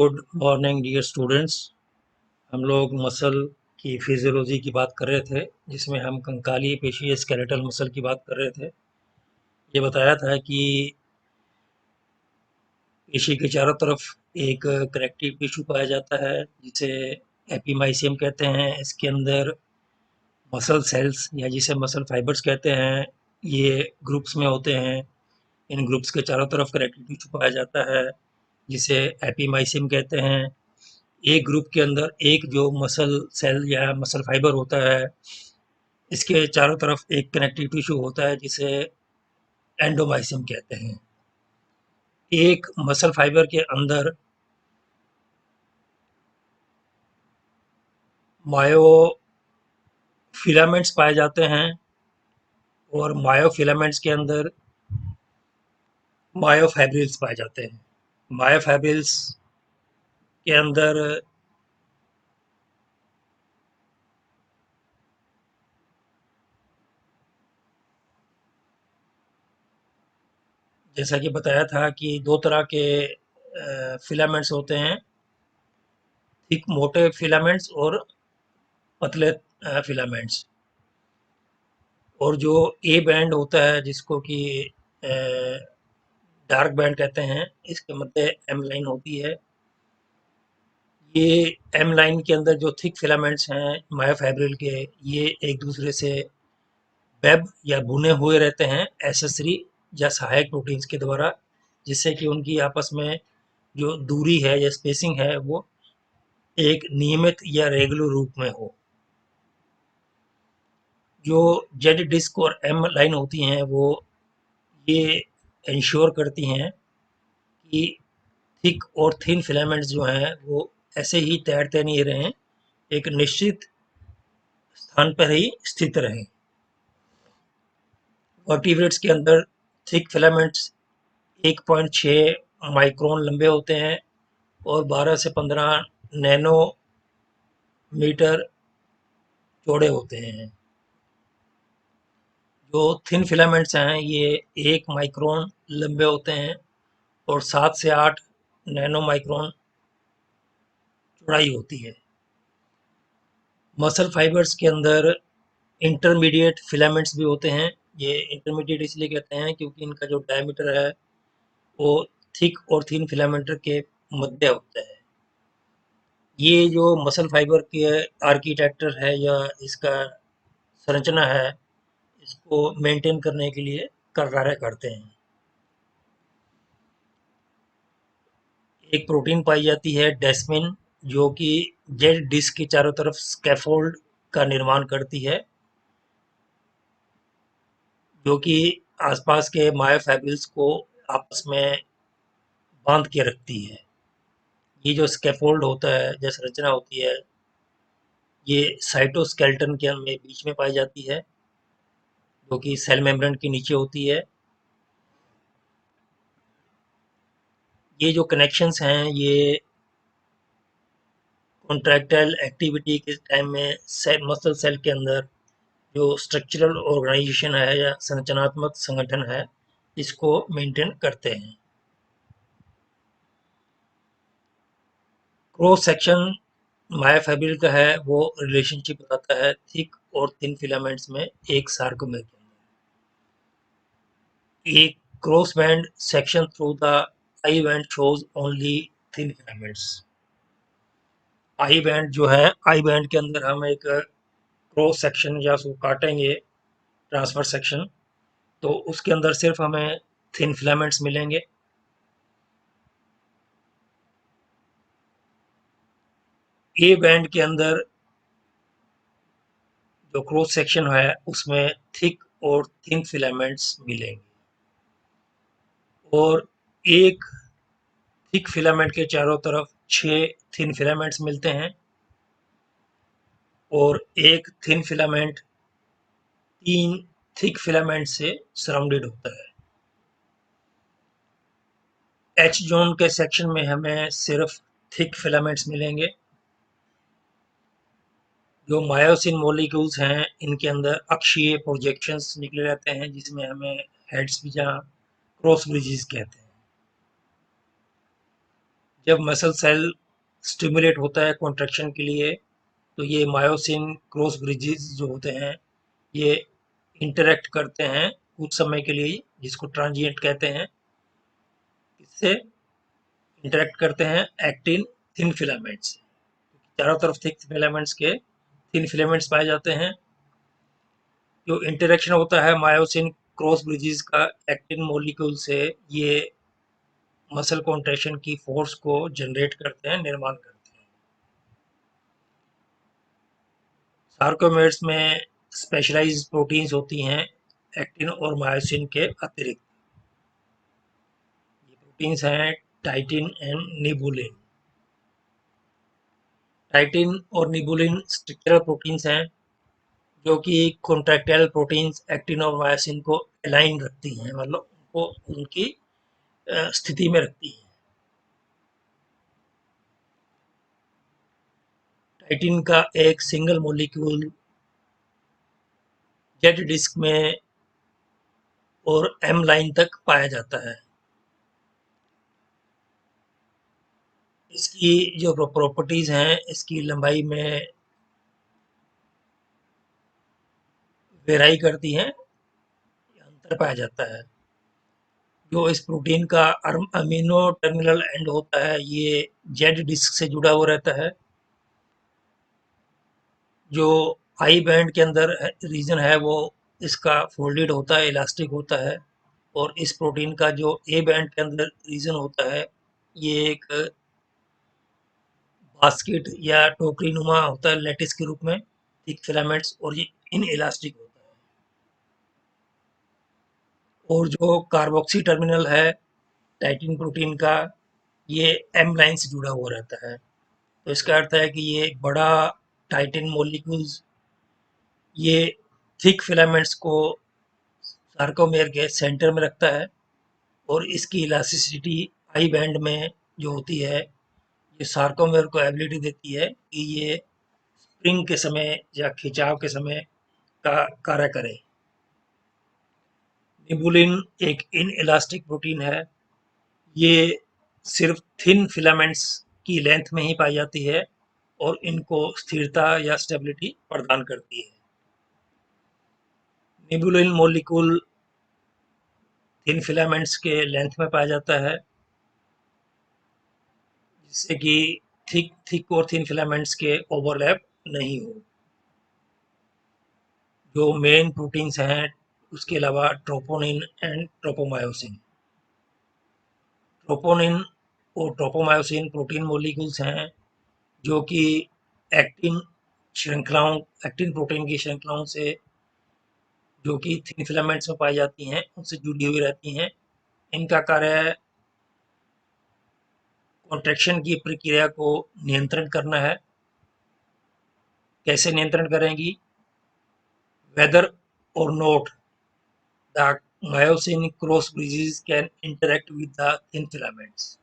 Good morning dear students. हम लोग muscle की फिजियोलॉजी की बात कर रहे थे, जिसमें हम कंकाली पेशी स्केलेटल मसल की बात कर रहे थे। ये बताया था कि पेशी के चारों तरफ एक कनेक्टिव टिश्यू पाया जाता है, जिसे एपीमाइसियम कहते हैं। इसके अंदर मसल सेल्स या जिसे मसल फाइबर्स कहते हैं, ये ग्रुप्स में होते हैं। इन ग्रुप्स के चारों तरफ कनेक्टिव टिश्यू पाया जाता है, जिसे एपीमाइसियम कहते हैं। एक ग्रुप के अंदर एक जो मसल सेल या मसल फाइबर होता है, इसके चारों तरफ एक कनेक्टिव टिश्यू होता है, जिसे एंडोमाइसियम कहते हैं। एक मसल फाइबर के अंदर मायोफिलामेंट्स पाए जाते हैं, और मायोफिलामेंट्स के अंदर मायोफाइब्रिल्स पाए जाते हैं। मायोफाइब्रिल्स के अंदर जैसा कि बताया था कि दो तरह के फिलामेंट्स होते हैं, थिक मोटे फिलामेंट्स और पतले फिलामेंट्स। और जो ए बैंड होता है, जिसको कि डार्क बैंड कहते हैं, इसके मध्य एम लाइन होती है। ये एम लाइन के अंदर जो थिक फिलामेंट्स हैं मायोफाइब्रिल के, ये एक दूसरे से वेब या बुने हुए रहते हैं एसेसरी या सहायक प्रोटीन्स के द्वारा, जिससे कि उनकी आपस में जो दूरी है या स्पेसिंग है, वो एक नियमित या रेगुलर रूप में हो। जो जेड डिस्क और एम लाइन होती हैं, वो ये इंश्योर करती हैं कि थिक और थिन फिलामेंट्स जो हैं, वो ऐसे ही तैरते नहीं रहें, एक निश्चित स्थान पर ही स्थित रहें। वर्टिब्रेट्स के अंदर थिक फिलामेंट्स 1.6 माइक्रोन लंबे होते हैं और 12 से 15 नैनोमीटर चौड़े होते हैं। जो थिन फिलामेंट्स हैं, ये 1 माइक्रोन लंबे होते हैं और 7 से 8 नैनो माइक्रोन चौड़ाई होती है। मसल फाइबर्स के अंदर इंटरमीडिएट फिलामेंट्स भी होते हैं। ये इंटरमीडिएट इसलिए कहते हैं क्योंकि इनका जो डायमीटर है, वो थिक और थिन फिलामेंट के मध्य होता है। ये जो मसल फाइबर के आर्किटेक्चर है या इसका संरचना है, इसको मेंटेन करने के लिए कार्य करते हैं। एक प्रोटीन पाई जाती है डेस्मिन, जो कि जेड डिस्क के चारों तरफ स्कैफोल्ड का निर्माण करती है, जो कि आसपास के मायोफाइब्रिल्स को आपस में बांध के रखती है। ये जो स्कैफोल्ड होता है, जो संरचना होती है, ये साइटोस्केलेटन के में बीच में पाई जाती है, जो कि सेल मेम्ब्रेन के नीचे होती है। ये जो कनेक्शंस हैं, ये कॉन्ट्रैक्टाइल एक्टिविटी के टाइम में सेल मसल सेल के अंदर जो स्ट्रक्चरल ऑर्गेनाइजेशन है या संरचनात्मक संगठन है, इसको मेंटेन करते हैं। क्रॉस सेक्शन मायोफाइब्रिल का है, वो रिलेशनशिप बताता है थिक और थिन फिलामेंट्स में एक सार्कोमेर के अंदर। एक cross band section through the I band shows only thin filaments. I band जो है, आई बैंड के अंदर हम एक क्रॉस सेक्शन या उसको काटेंगे, ट्रांसफर सेक्शन, तो उसके अंदर सिर्फ हमें थिन फिलामेंट्स मिलेंगे। ए बैंड के अंदर जो क्रॉस सेक्शन है, उसमें थिक और थिन फिलामेंट्स मिलेंगे, और एक थिक फिलामेंट के चारों तरफ 6 थिन फिलामेंट्स मिलते हैं, और एक थिन फिलामेंट 3 थिक फिलामेंट से सराउंडेड होता है। एच जोन के सेक्शन में हमें सिर्फ थिक फिलामेंट्स मिलेंगे। जो मायोसिन मॉलिक्यूल्स हैं, इनके अंदर अक्षीय प्रोजेक्शंस निकले रहते हैं, जिसमें हमें हेड्स भी, जहाँ क्रॉस ब्रिजेस कहते हैं। जब मसल सेल स्टिमुलेट होता है कॉन्ट्रैक्शन के लिए, तो ये मायोसिन क्रॉस ब्रिजेस जो होते हैं, ये इंटरेक्ट करते हैं कुछ समय के लिए, जिसको ट्रांजिएंट कहते हैं। इससे इंटरेक्ट करते हैं एक्टिन थिन फिलामेंट्स। चारों तरफ थिक फिलामेंट्स के थिन फिलामेंट्स पाए जाते हैं। जो इंटरेक्शन होता है मायोसिन क्रॉस ब्रिजेस का एक्टिन मॉलिक्यूल से, ये मसल कॉन्ट्रैक्शन की फोर्स को जनरेट करते हैं, निर्माण करते हैं। सार्कोमेर्स में स्पेशलाइज्ड प्रोटीन्स होती हैं एक्टिन और मायोसिन के अतिरिक्त। ये प्रोटीन्स हैं टाइटिन एंड निबुलिन। टाइटिन और निबुलिन स्ट्रक्चरल प्रोटीन्स हैं जो कि कॉन्ट्रैक्टाइल प्रोटीन्स एक्टिन और मायोसिन को अलाइन रखती हैं, मतलब उनको उनकी स्थिति में रखती हैं। टाइटिन का एक सिंगल मॉलिक्यूल जेड डिस्क में और एम लाइन तक पाया जाता है। इसकी जो प्रॉपर्टीज हैं, इसकी लंबाई में वेराई करती हैं, अंतर पाया जाता है। जो इस प्रोटीन का अमीनो टर्मिनल एंड होता है, ये जेड डिस्क से जुड़ा हुआ रहता है। जो आई बैंड के अंदर रीजन है, वो इसका फोल्डेड होता है, इलास्टिक होता है। और इस प्रोटीन का जो ए बैंड के अंदर रीजन होता है, ये एक बास्केट या टोकरी नुमा होता है, लेटिस के रूप में, थिक फिलामेंट्स, और ये इन इलास्टिक होता है। और जो कार्बोक्सी टर्मिनल है टाइटिन प्रोटीन का, ये एम लाइन से जुड़ा हुआ रहता है। तो इसका अर्थ है कि ये बड़ा टाइटिन मॉलिक्यूल्स, ये थिक फिलामेंट्स को सार्कोमेयर के सेंटर में रखता है। और इसकी इलास्टिसिटी आई बैंड में जो होती है, ये सार्कोमेयर को एबिलिटी देती है कि ये स्प्रिंग के समय या खिंचाव के समय का कार्य करे। निबुलिन एक इन इलास्टिक प्रोटीन है। ये सिर्फ थिन फिलामेंट्स की लेंथ में ही पाई जाती है और इनको स्थिरता या स्टेबिलिटी प्रदान करती है। निबुलिन मॉलिक्यूल थिन फिलामेंट्स के लेंथ में पाया जाता है, जिससे कि थिक थिक और थिन फिलामेंट्स के ओवरलैप नहीं हो। जो मेन प्रोटीन्स हैं उसके अलावा ट्रोपोनिन एंड ट्रोपोमायोसिन। ट्रोपोनिन और ट्रोपोमायोसिन प्रोटीन मॉलिक्यूल्स हैं जो कि एक्टिन श्रृंखलाओं एक्टिन प्रोटीन की श्रृंखलाओं से, जो कि थिन फिलामेंट्स में पाई जाती हैं, उनसे जुड़ी हुई रहती हैं। इनका कार्य कॉन्ट्रैक्शन की प्रक्रिया को नियंत्रण करना है। कैसे नियंत्रण करेंगी? वेदर और note the myosin cross bridges can interact with the thin filaments.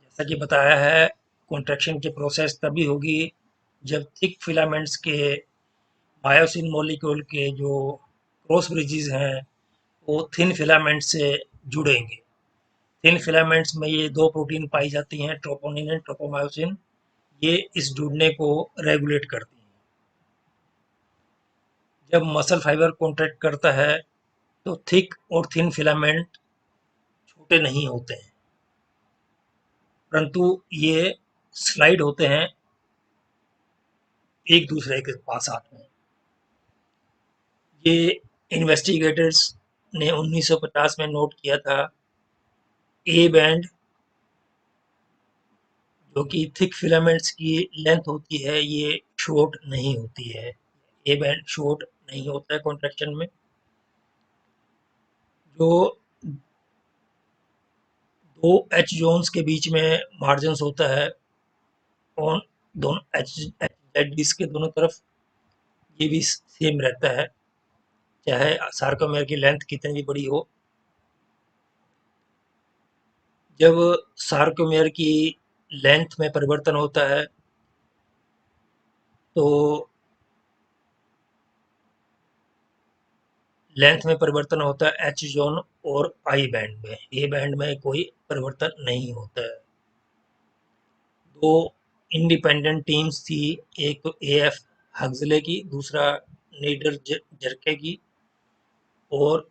जैसा कि बताया है, कॉन्ट्रैक्शन की प्रोसेस तभी होगी जब थिक फिलामेंट्स के मायोसिन मॉलिक्यूल के जो क्रॉस ब्रिजेस हैं, वो थिन फिलामेंट से जुड़ेंगे। थिन फिलामेंट्स में ये दो प्रोटीन पाई जाती हैं, ट्रोपोनिन एंड ट्रोपोमायोसिन। ये इस जुड़ने को रेगुलेट करती हैं। जब मसल फाइबर कॉन्ट्रैक्ट करता है, तो थिक और थिन फिलामेंट छोटे नहीं होते हैं, परंतु ये स्लाइड होते हैं एक दूसरे के पास साथ में। ये इन्वेस्टिगेटर्स ने 1950 में नोट किया था। ए बैंड जो कि थिक फिलामेंट्स की लेंथ होती है, ये शॉर्ट नहीं होती है। ए बैंड शॉर्ट नहीं होता है कॉन्ट्रैक्शन में। जो दो एच जोन्स के बीच में मार्जिन होता है, और दोनों एच जेड डिस्क के दोनों तरफ, ये भी सेम रहता है, चाहे सार्कोमेयर की लेंथ कितनी भी बड़ी हो। जब सार्कोमेयर की लेंथ में परिवर्तन होता है, तो लेंथ में परिवर्तन होता है एच जोन और आई बैंड में। ए बैंड में कोई परिवर्तन नहीं होता है। दो इंडिपेंडेंट टीम्स थी, एक तो एएफ हक्सले की, दूसरा नीडर जरके की और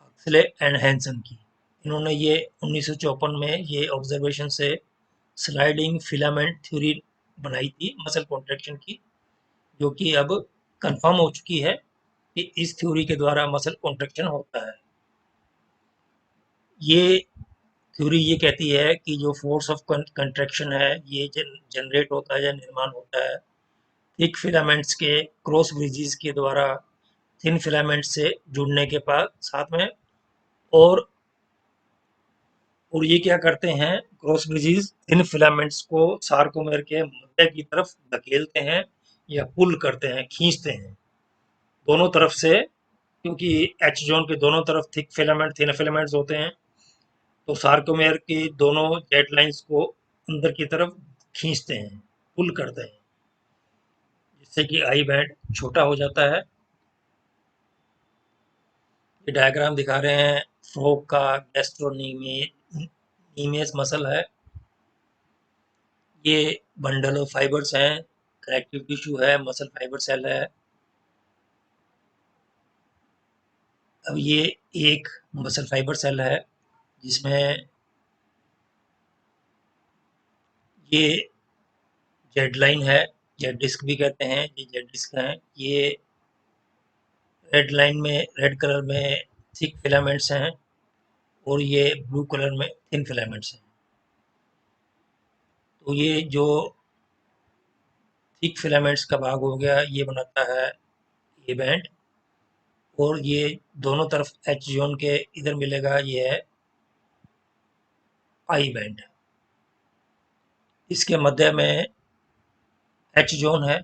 हक्सले एंड हैंसन की। इन्होंने ये 1954 में ये ऑब्जर्वेशन से स्लाइडिंग फिलामेंट थ्योरी बनाई थी मसल कॉन्ट्रैक्शन की, जो कि अब कंफर्म हो चुकी है कि इस थ्योरी के द्वारा मसल कॉन्ट्रैक्शन होता है। ये थ्योरी ये कहती है कि जो फोर्स ऑफ कंट्रैक्शन है ये जनरेट होता है या निर्माण होता है थिक फिलामेंट्स के क्रॉस ब्रिजेस के द्वारा थिन फिलामेंट से जुड़ने के बाद साथ में। और ये क्या करते हैं, क्रॉस ब्रिजेस थिन फिलामेंट्स को सार्कोमेर के मध्य की तरफ धकेलते हैं या पुल करते हैं, खींचते हैं दोनों तरफ से, क्योंकि एच जोन के दोनों तरफ थिक फिलामेंट थिन फिलामेंट्स होते हैं। तो सार्कोमेर की दोनों जेट लाइंस को अंदर की तरफ खींचते हैं, पुल करते हैं, जिससे कि आई बैंड छोटा हो जाता है। ये डायग्राम दिखा रहे हैं फ्रॉग का गैस्ट्रोनीमियस मसल है। ये बंडल ऑफ फाइबर्स हैं, कनेक्टिव टिश्यू है, मसल फाइबर सेल है। अब ये एक मसल फाइबर सेल है जिसमें ये जेड लाइन है, जेड डिस्क भी कहते हैं, ये जेड डिस्क है। ये रेड लाइन में रेड कलर में थिक फिलामेंट्स हैं और ये ब्लू कलर में थिन फिलामेंट्स हैं। तो ये जो थिक फिलामेंट्स का भाग हो गया ये बनाता है ये बैंड, और ये दोनों तरफ एच जोन के इधर मिलेगा, ये है आई बैंड। इसके मध्य में एच जोन है।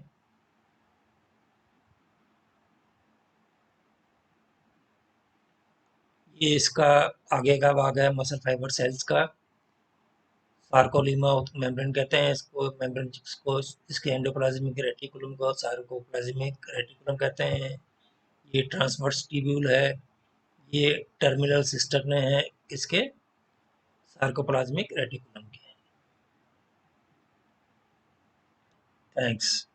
ये इसका आगे का भाग है मसल फाइबर सेल्स का, सार्कोलीमा मेम्ब्रेन कहते हैं इसको, मेम्ब्रेन जिसको इसके एंडोप्लाज्मिक रेटिकुलम को सार्कोप्लाज्मिक रेटिकुलम कहते हैं। ये ट्रांसवर्स ट्यूब्यूल है, ये टर्मिनल सिस्टर्न है इसके सार्कोप्लाज्मिक रेटिकुलम के। थैंक्स।